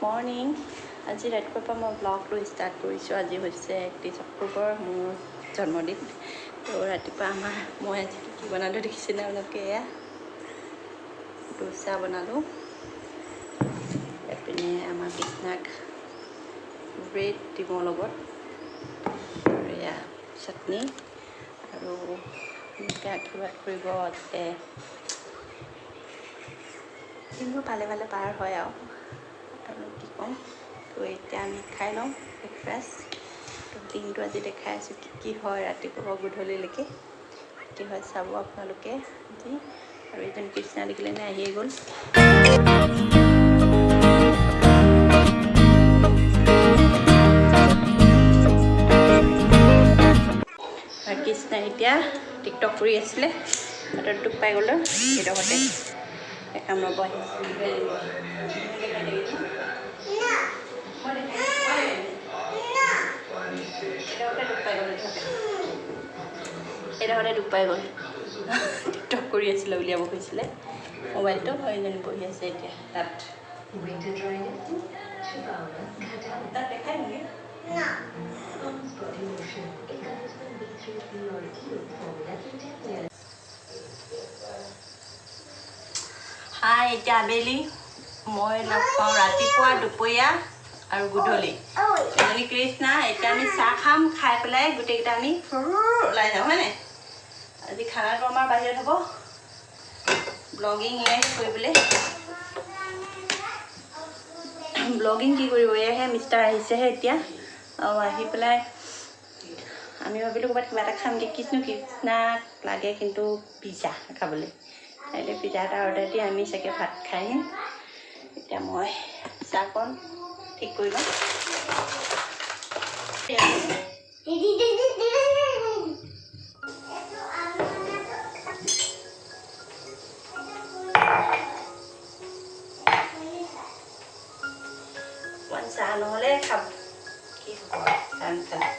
Morning আজি ৰাতিপুৱাৰ পৰা মই ব্লগটো ষ্টাৰ্ট কৰিছোঁ। আজি হৈছে 31 অক্টোবৰ, মোৰ জন্মদিন। তো ৰাতিপুৱা মই আজি কি বনালোঁ দেখিছেনে আপোনালোকে? এয়া দোচা বনালোঁ, এইপিনে আমাৰ কৃষ্ণাক ব্ৰেড ডিমৰ লগত, আৰু এয়া চাটনি, আৰু এনেকৈ আশীৰ্বাদ কৰিব যাতে দিনবোৰ ভালে ভালে পাৰ হয় আৰু কি ক'ম। তো এতিয়া আমি খাই লওঁ ব্ৰেকফাষ্ট। তো দিনটো আজি দেখাই আছোঁ কি হয় ৰাতিপুৱা গধূলিলৈকে, কি হয় চাব আপোনালোকে আজি। আৰু এজন কৃষ্ণা দেখিলেনে আহিয়ে গ'ল। আৰু কৃষ্ণা এতিয়া টিকটক কৰি আছিলে, হাতত দুখ পাই গ'লো এইডোখৰতে। কাম ৰ'ব এইডোখৰতে দুখ পাই গ'ল। টিকটক কৰি আছিলে, উলিয়াব খুজিছিলে মোবাইলটো। এইজনী বহি আছে এতিয়া তাত দেখাই নেকি? হাই, এতিয়া আবেলি মই লগ পাওঁ ৰাতিপুৱা, দুপৰীয়া আৰু গধূলি। এজনী কৃষ্ণা। এতিয়া আমি চাহ খাম, খাই পেলাই গোটেইকেইটা আমি ওলাই যাওঁ, হয় নাই? আজি খানাটো আমাৰ বাহিৰত হ'ব। ব্লগিং এয়াই কৰিবলৈ, ব্লগিং কি কৰিব, এয়াহে মিষ্টাৰ আহিছেহে এতিয়া। আৰু আহি পেলাই আমি ভাবিলোঁ ক'ৰবাত কিবা এটা খামগৈ। কৃষ্ণাক লাগে কিন্তু পিজ্জা খাবলৈ। কাইলৈ পিজ্জা এটা অৰ্ডাৰ দি আমি চাগে ভাত খাই আহিম। এতিয়া মই চাহকণ ঠিক কৰি লওঁ। চাহ নহ'লে খাব কি হ'ব, চাহ নাখালে।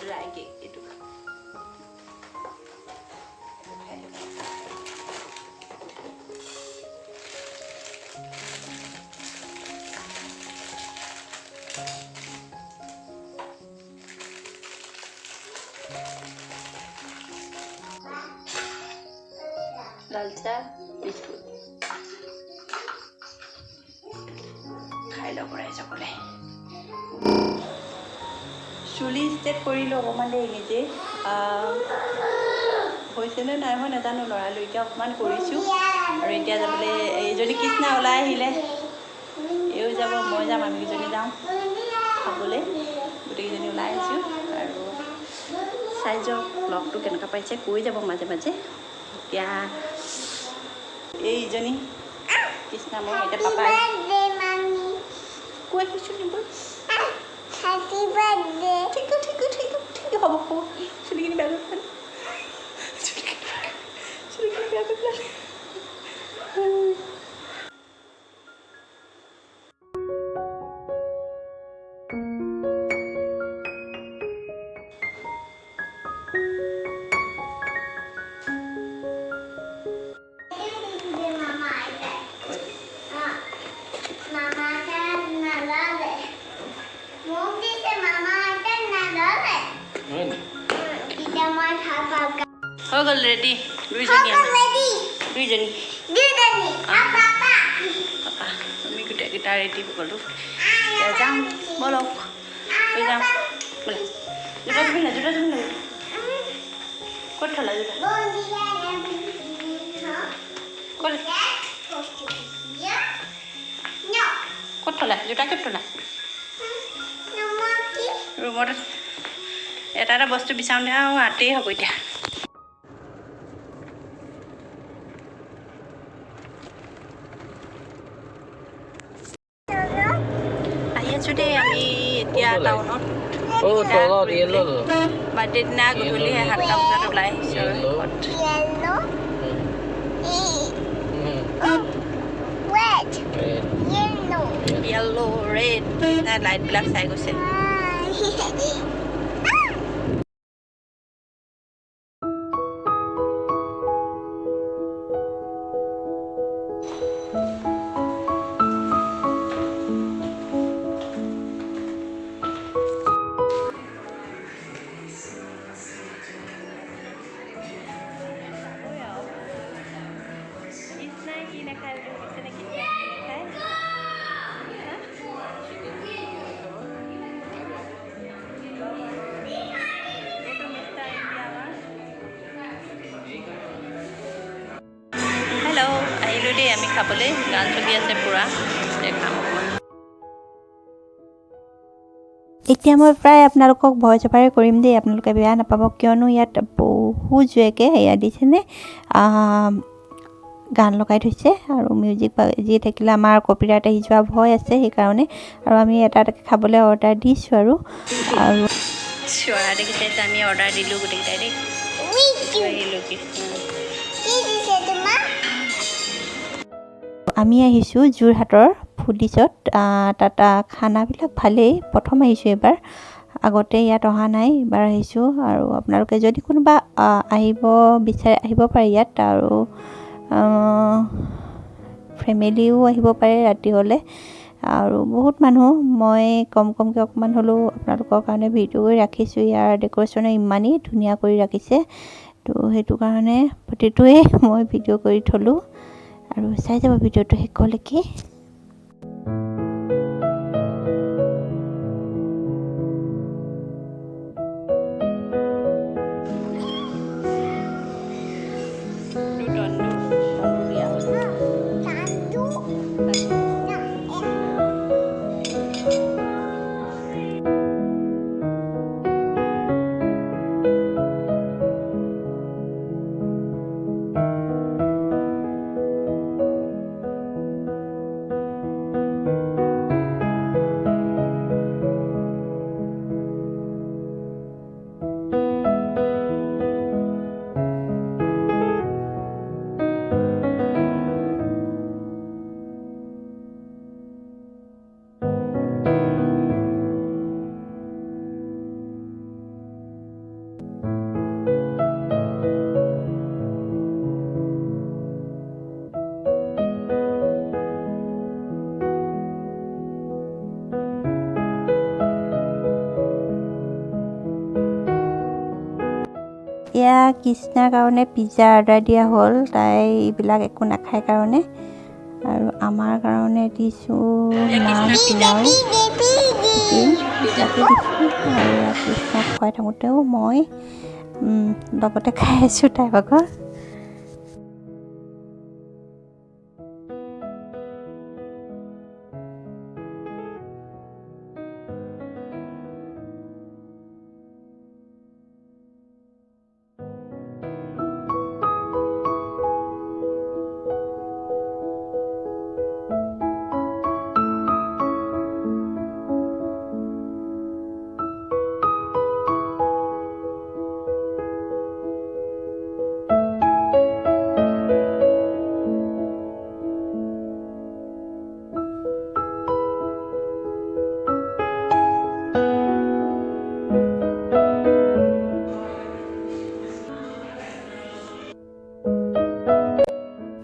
ড্ৰাই কেক এইটো লাল চাহ বিস্কুট খাই ল'ব পাৰে সকলে। চুলি ষ্টেট কৰিলোঁ অকণমান দেৰি নিজে, হৈছেনে নাই হোৱা নাজানো। লৰালৰিকৈ অকণমান কৰিছোঁ। আৰু এতিয়া যাবলৈ এইজনী কৃষ্ণা ওলাই আহিলে, এও যাব, মই যাম, আমি কেইজনী যাওঁ খাবলৈ। গোটেইকেইজনী ওলাই আহিছোঁ। আৰু চাই যাওক ব্লগটো কেনেকুৱা পাইছে, কৈ যাব মাজে মাজে। এতিয়া এইজনী কৃষ্ণা, মই এতিয়া পাপাই কৈ কৈছোঁ নিব। ঠিক হ'ব হ'ব, চুলিখিনি বেয়া কৰি পেলালে, চুলিখিনি বেয়া কৰি পেলালে। হৈ গ'ল ৰেডি, দুইজনী পাপা আমি গোটেইকেইটা ৰেডি হৈ গ'লোঁ। এতিয়া যাম ব'লক, লৈ যাম বোলে। জোতা তুমি না, জোতা তুমি না, ক'ত থলা জোতা? ক'ত থলা জোতা? ক'ত থলা? ৰুমত এটা এটা বস্তু বিচাৰোঁতে আৰু আঁতেই হ'ব এতিয়া। আহি আছোঁ দেই আমি এতিয়া টাউনত। বাৰ্থডে দিনা গধূলিহে 7টা বজাত ওলাই আহিছোঁ। য়েল্ল' ৰেড লাইটবিলাক চাই গৈছে। Hello, আহিলো দেই আমি খাবলৈ গান চলি আছে পুৰা দেখাম এতিয়া মই প্ৰায় আপোনালোকক ভয় চপাৰে কৰিম দেই আপোনালোকে বেয়া নাপাব কিয়নো ইয়াত বহুত জুয়েকে এয়া দিছেনে গান লগাই থৈছে আৰু মিউজিক বাজি থাকিলে আমাৰ কপিৰাইট আহি যোৱা ভয় আছে সেইকাৰণে আৰু আমি এটা খাবলৈ অৰ্ডাৰ দিছোঁ আৰু চোৱা দেখিছে আমি অৰ্ডাৰ দিলোঁ গোটেইকেইটাই দেই আমি আহিছোঁ যোৰহাটৰ ফুডিছত তাত খানাবিলাক ভালেই প্ৰথম আহিছোঁ এবাৰ আগতে ইয়াত অহা নাই এবাৰ আহিছোঁ আৰু আপোনালোকে যদি কোনোবা আহিব বিচাৰে আহিব পাৰে ইয়াত আৰু ফেমিলিও আহিব পাৰে ৰাতি হ'লে আৰু বহুত মানুহ মই কমকৈ অকণমান হ'লেও আপোনালোকৰ কাৰণে ভিডিঅ' কৰি ৰাখিছোঁ ইয়াৰ ডেক'ৰেশ্যনে ইমানেই ধুনীয়া কৰি ৰাখিছে তো সেইটো কাৰণে প্ৰতিটোৱে মই ভিডিঅ' কৰি থলোঁ আৰু চাই যাব ভিডিঅ'টো শেষলৈকে এয়া কৃষ্ণাৰ কাৰণে পিজ্জা অৰ্ডাৰ দিয়া হ'ল তাই এইবিলাক একো নাখায় কাৰণে আৰু আমাৰ কাৰণে দিছোঁ নান পোলাও আৰু কৃষ্ণাক খুৱাই থাকোঁতেও মই লগতে খাই আছোঁ তাই ভাগৰ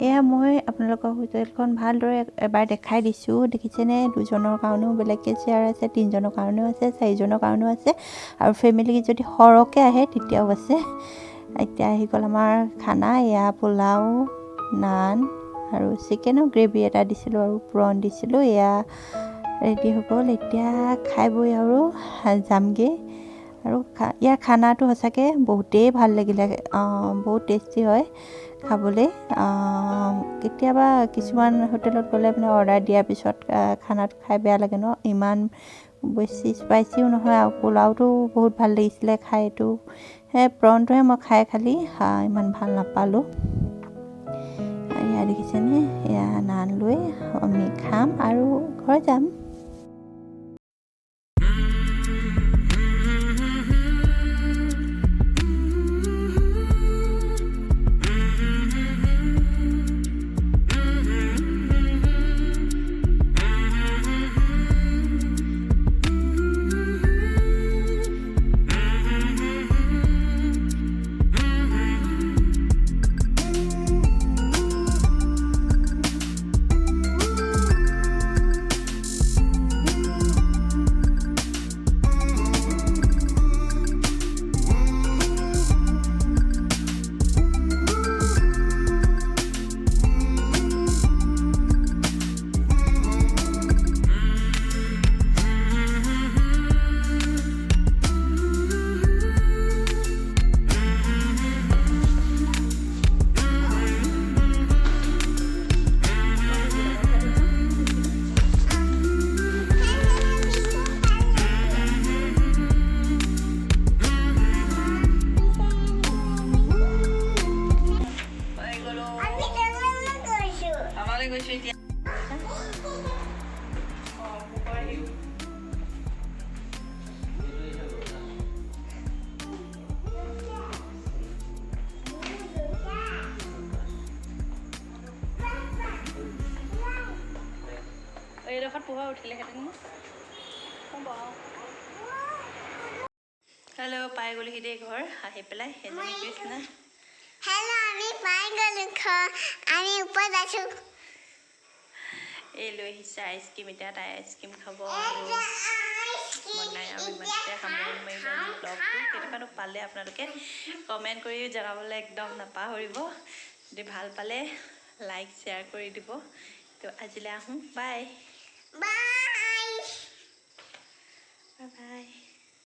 এয়া মই আপোনালোকক হোটেলখন ভালদৰে এবাৰ দেখাই দিছোঁ দেখিছেনে দুজনৰ কাৰণেও বেলেগকৈ চেয়াৰ আছে তিনিজনৰ কাৰণেও আছে চাৰিজনৰ কাৰণেও আছে আৰু ফেমিলি যদি সৰহকৈ আহে তেতিয়াও আছে এতিয়া আহি গ'ল আমাৰ খানা এয়া পোলাও নান আৰু চিকেনৰ গ্ৰেভি এটা দিছিলোঁ আৰু প্ৰন দিছিলোঁ এয়া ৰেডি হৈ গ'ল এতিয়া খাই বৈ আৰু যামগৈ আৰু ইয়াৰ খানাটো সঁচাকৈ বহুতেই ভাল লাগিলে বহুত টেষ্টি হয় খাবলৈ কেতিয়াবা কিছুমান হোটেলত গ'লে মানে অৰ্ডাৰ দিয়াৰ পিছত খানাটো খাই বেয়া লাগে ন ইমান বেছি স্পাইচিও নহয় আৰু পোলাওটো বহুত ভাল লাগিছিলে খাই এইটো সেই প্ৰনটোহে মই খাই খালি ইমান ভাল নাপালোঁ এয়া দেখিছেনে এয়া নান লৈ আমি খাম আৰু ঘৰ যাম গৈছোঁ এতিয়া এইডোখৰত পোহৰ উঠিলেহেঁতেন হ'ব হেল্ল' পাই গ'লোহি দেই ঘৰ আহি পেলাই সেইজনী কৃষ্ণা হেল্ল' আমি পাই গ'লো আমি ওপৰত আছোঁ এই লৈ আহিছে আইচক্ৰীম এতিয়া তাই আইচক্ৰীম খাব আৰু বনাই আৰু ইমানতে সামৰণি মাৰিব আজি ব্লগটো কেনেকুৱানো পালে আপোনালোকে কমেণ্ট কৰি জনাবলৈ একদম নাপাহৰিব যদি ভাল পালে লাইক শ্বেয়াৰ কৰি দিব তো আজিলৈ আহোঁ বাই